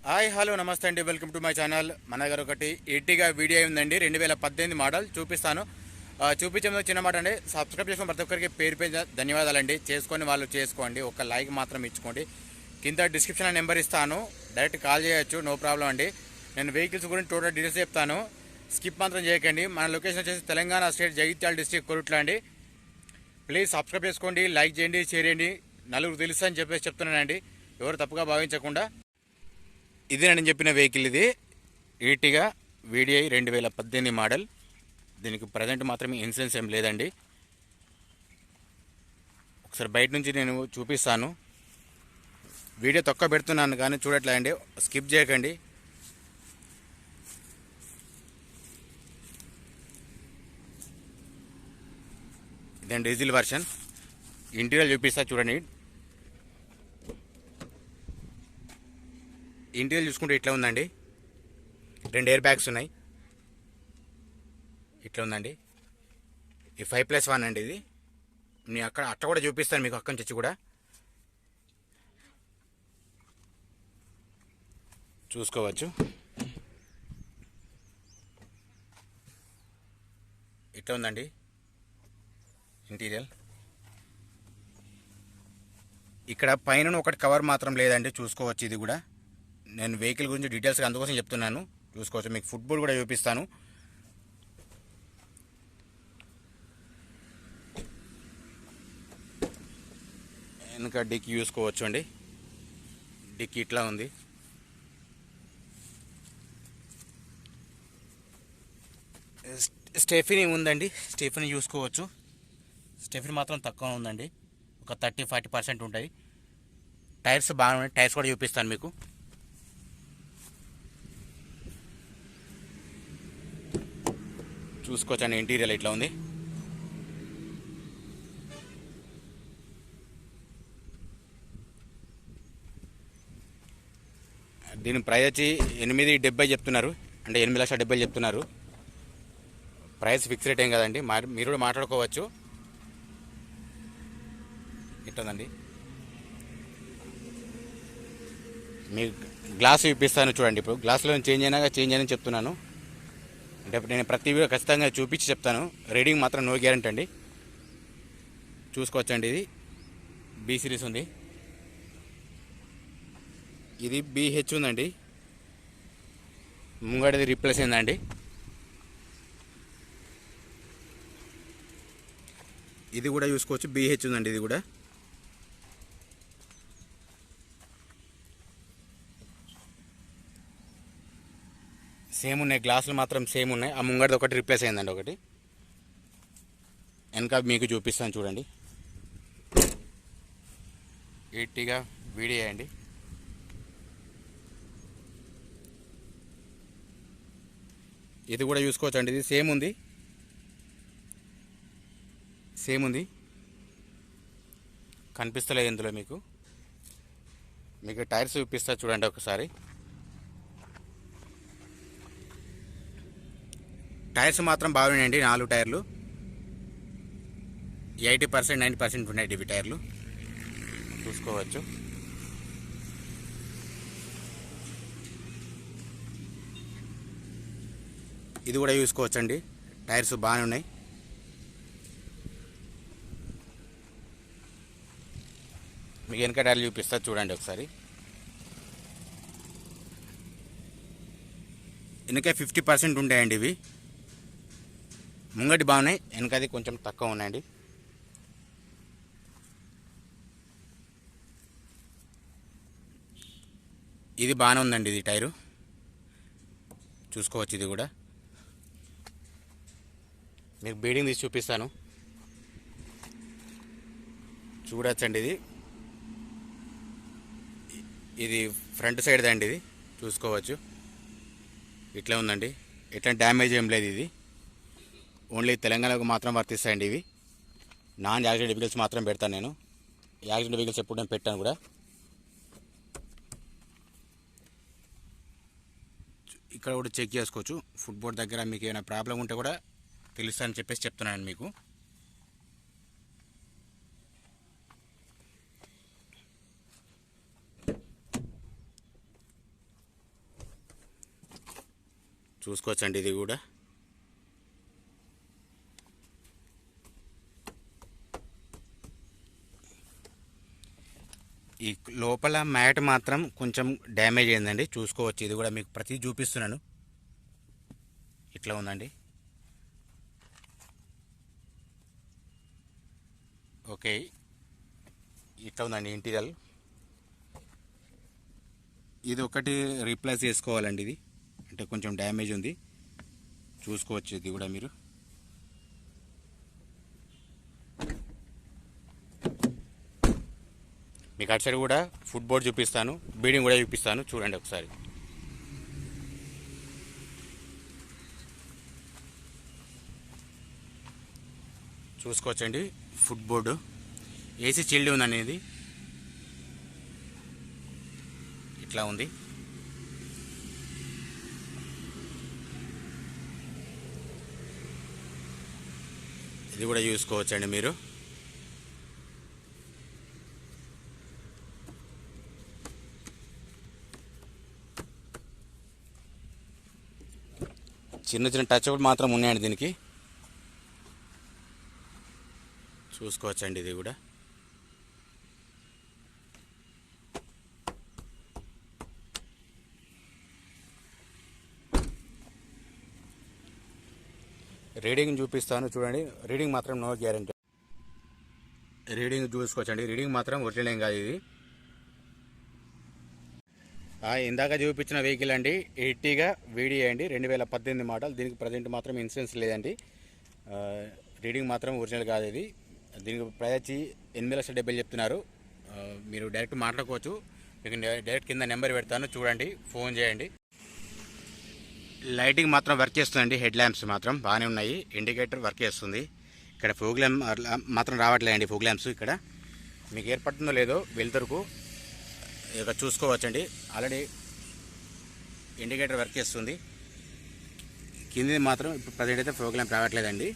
Hi hello నమస్తే అండి, welcome to my channel. మన దగ్గర ఒకటి ఎర్టిగా వీడియో ఉందండి, 2018 మోడల్ చూపిస్తాను. చూపించే ముందు చిన్న మాట అండి, సబ్స్క్రైబ్ చేసుకుని ప్రతి ఒక్కరికి పేరు పేరు ధన్యవాదాలండి. చేసుకొని వాళ్ళు చేసుకోండి, ఒక లైక్ మాత్రం ఇచ్చుకోండి. కింద డిస్క్రిప్షన్ నెంబర్ ఇస్తాను, డైరెక్ట్ కాల్ చేయొచ్చు, నో ప్రాబ్లం అండి. నేను వెహికల్స్ గురించి టోటల్ డీటెయిల్స్ చెప్తాను, స్కిప్ మాత్రం చేయకండి. మన లొకేషన్ వచ్చేసి తెలంగాణ స్టేట్, జగిత్యాల డిస్ట్రిక్ట్, కొరుట్ల అండి. ప్లీజ్ సబ్స్క్రైబ్ చేసుకోండి, లైక్ చేయండి, షేర్ చేయండి, నలుగురు తెలుసు అని చెప్పేసి చెప్తున్నానండి, ఎవరు తప్పుగా భావించకుండా. ఇది నేను చెప్పిన వెహికల్, ఇది ఈటిగా వీడిఐ 2018 మోడల్. దీనికి ప్రజెంట్ మాత్రమే ఇన్సూరెన్స్ ఏం లేదండి. ఒకసారి బయట నుంచి నేను చూపిస్తాను. వీడియో తక్కువ పెడుతున్నాను కానీ చూడట్లే అండి, స్కిప్ చేయకండి. ఇదండి డీజిల్ వర్షన్. ఇంటీరియర్ చూపిస్తా చూడండి. ఇంటీరియర్ చూసుకుంటే ఇట్లా ఉందండి, 2 ఎయిర్ బ్యాగ్స్ ఉన్నాయి. ఇట్లా ఉందండి. ఈ 5+1 అండి. ఇది నేను అట్లా కూడా చూపిస్తాను మీకు, అక్కడి నుంచి కూడా చూసుకోవచ్చు. ఇట్లా ఉందండి ఇంటీరియర్. ఇక్కడ పైన ఒకటి కవర్ మాత్రం లేదండి, చూసుకోవచ్చు. ఇది కూడా నేను వెహికల్ గురించి డీటెయిల్స్గా అందుకోసం చెప్తున్నాను, చూసుకోవచ్చు. మీకు ఫుట్బాల్ కూడా చూపిస్తాను. వెనక డిక్కీ చూసుకోవచ్చు అండి, డిక్కీ ఇట్లా ఉంది. స్టెఫినీ ఉందండి, స్టెఫినీ చూసుకోవచ్చు. స్టెఫినీ మాత్రం తక్కువ ఉందండి, ఒక 30-40% ఉంటుంది. టైర్స్ బాగున్నాయి, టైర్స్ కూడా చూపిస్తాను మీకు. చూసుకోవచ్చు అండి, ఇంటీరియర్ ఇట్లా ఉంది. దీని ప్రైస్ వచ్చి 870 చెప్తున్నారు, అంటే 8,70,000 చెప్తున్నారు. ప్రైస్ ఫిక్స్ రేట్ ఏం కదండి, మీరు కూడా మాట్లాడుకోవచ్చు. ఇట్టుందండి. మీకు గ్లాస్ చూపిస్తాను చూడండి. ఇప్పుడు గ్లాసులో చేంజ్ అయినా చెప్తున్నాను, అంటే నేను ప్రతి వీడియో ఖచ్చితంగా చూపించి చెప్తాను. రీడింగ్ మాత్రం నో గ్యారెంటీ అండి. చూసుకోవచ్చండి. ఇది బి సిరీస్ ఉంది, ఇది BH ఉందండి. ముంగడిది రీప్లేస్ అయిందండి. ఇది కూడా చూసుకోవచ్చు, BH ఉందండి. ఇది కూడా సేమ్ ఉన్నాయి, గ్లాసులు మాత్రం సేమ్ ఉన్నాయి. ఆ ముంగడిది ఒకటి రీప్లేస్ అయిందండి, ఒకటి. వెనక మీకు చూపిస్తాను చూడండి. ఎర్టిగా వీడియో అండి. ఇది కూడా చూసుకోవచ్చు అండి, ఇది సేమ్ ఉంది, సేమ్ ఉంది. కనిపిస్తలేదు ఇందులో మీకు. టైర్స్ చూపిస్తా చూడండి ఒకసారి. టైర్స్ మాత్రం బాగున్నాయండి, 4 టైర్లు 80% 90% ఉన్నాయి ఇవి టైర్లు, చూసుకోవచ్చు. ఇది కూడా చూసుకోవచ్చండి, టైర్స్ బాగానే ఉన్నాయి. మీకు వెనక టైర్లు చూపిస్తా చూడండి ఒకసారి. వెనక 50% ఉంటాయండి ఇవి. ముంగటి బాగున్నాయి, వెనకది కొంచెం తక్కువ ఉన్నాయండి. ఇది బాగానే ఉందండి, ఇది టైరు చూసుకోవచ్చు. ఇది కూడా మీకు బీడింగ్ తీసి చూపిస్తాను, చూడొచ్చండి. ఇది ఫ్రంట్ సైడ్ అండి, ఇది చూసుకోవచ్చు. ఇట్లా ఉందండి, ఎట్లా డ్యామేజ్ ఏం లేదు. ఇది ఓన్లీ తెలంగాణకు మాత్రం వర్తిస్తాయండి ఇవి. నాన్ యాక్సిడెంట్ వెహికల్స్ మాత్రం పెడతాను నేను, యాక్సిడెంట్ వెహికల్స్ ఎప్పుడు నేను పెట్టాను కూడా. ఇక్కడ కూడా చెక్ చేసుకోవచ్చు, ఫుట్బోర్డ్ దగ్గర మీకు ఏమైనా ప్రాబ్లం ఉంటే కూడా తెలుస్తుందని చెప్పేసి చెప్తున్నాను మీకు. చూసుకోవచ్చండి ఇది కూడా. ఈ లోపల మ్యాట్ మాత్రం కొంచెం డ్యామేజ్ అయిందండి, చూసుకోవచ్చు. ఇది కూడా మీకు ప్రతి చూపిస్తున్నాను. ఇట్లా ఉందండి. ఓకే, ఇట్లా ఉందండి ఇంటీరియల్. ఇది ఒకటి రీప్లేస్ చేసుకోవాలండి. ఇది అంటే కొంచెం డ్యామేజ్ ఉంది, చూసుకోవచ్చు. ఇది కూడా మీరు మీకు అటు సైడ్ కూడా ఫుట్బోర్డ్ చూపిస్తాను, బీడింగ్ కూడా చూపిస్తాను, చూడండి ఒకసారి. చూసుకోవచ్చండి ఫుట్బోర్డు. ఏసీ చిల్డ్ ఉందండి. ఇది ఇట్లా ఉంది. ఇది కూడా చూసుకోవచ్చండి మీరు. చిన్న చిన్న టచ్ మాత్రం ఉన్నాయండి దీనికి, చూసుకోవచ్చండి. ఇది కూడా రీడింగ్ చూపిస్తాను, చూడండి. రీడింగ్ మాత్రం నో గ్యారెంటీ. రీడింగ్ చూసుకోవచ్చండి. రీడింగ్ మాత్రం ఒరిజినల్ ఏం కాదు ఇది. ఇందాక చూపించిన వెహికల్ అండి, ఎర్టిగా వీడియో అండి, 2018 మోడల్. దీనికి ప్రజెంట్ మాత్రం ఇన్సూరెన్స్ లేదండి. రీడింగ్ మాత్రం ఒరిజినల్ కాదు ఇది. దీనికి ప్రైస్ వచ్చి 8,70,000 చెప్తున్నారు. మీరు డైరెక్ట్ మాట్లాడుకోవచ్చు. మీకు డైరెక్ట్ కింద నెంబర్ పెడతాను, చూడండి, ఫోన్ చేయండి. లైటింగ్ మాత్రం వర్క్ చేస్తుందండి. హెడ్ ల్యాంప్స్ మాత్రం బాగానే ఉన్నాయి. ఇండికేటర్ వర్క్ చేస్తుంది. ఇక్కడ ఫోగ్ ల్యాంప్ మాత్రం రావట్లేదండి. ఫోగ్ ల్యాంప్స్ ఇక్కడ మీకు ఏర్పడుతుందో లేదో వెలుతురుకు ఇక చూసుకోవచ్చండి. ఆల్రెడీ ఇండికేటర్ వర్క్ చేస్తుంది. కింది మాత్రం ఇప్పుడు ప్రజెంట్ అయితే ఫోగ్ ల్యాంప్ రావట్లేదండి.